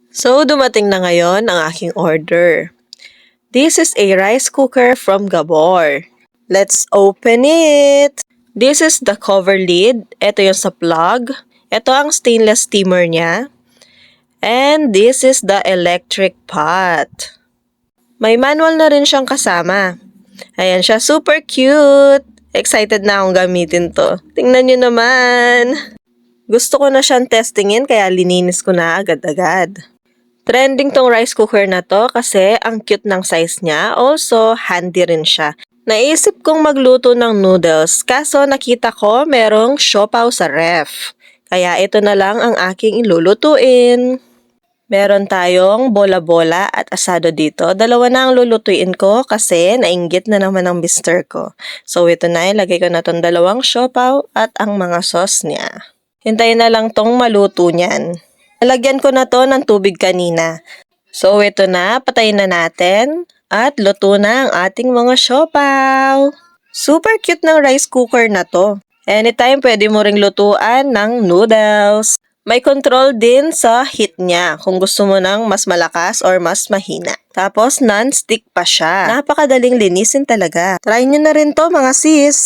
So, dumating na ngayon ang aking order. This is a rice cooker from Gabor. Let's open it! This is the cover lid. Ito yung sa plug. Ito ang stainless steamer niya. And this is the electric pot. May manual na rin siyang kasama. Ayan siya, super cute! Excited na akong gamitin to. Tingnan nyo naman! Gusto ko na siyang testingin kaya lininis ko na agad-agad. Trending tong rice cooker na to kasi ang cute ng size niya. Also, handy rin siya. Naisip kong magluto ng noodles kaso nakita ko merong siopaw sa ref. Kaya ito na lang ang aking ilulutuin. Meron tayong bola-bola at asado dito. Dalawa na ang lulutuin ko kasi nainggit na naman ang mister ko. So ito na, ilagay ko na tong dalawang siopaw at ang mga sauce niya. Hintayin na lang tong maluto niyan. Nalagyan ko na to ng tubig kanina. So ito na, patayin na natin at luto na ang ating mga siopaw. Super cute ng rice cooker na to. Anytime pwede mo ring lutuan ng noodles. May control din sa heat niya kung gusto mo ng mas malakas or mas mahina. Tapos non-stick pa siya. Napakadaling linisin talaga. Try nyo na rin to mga sis!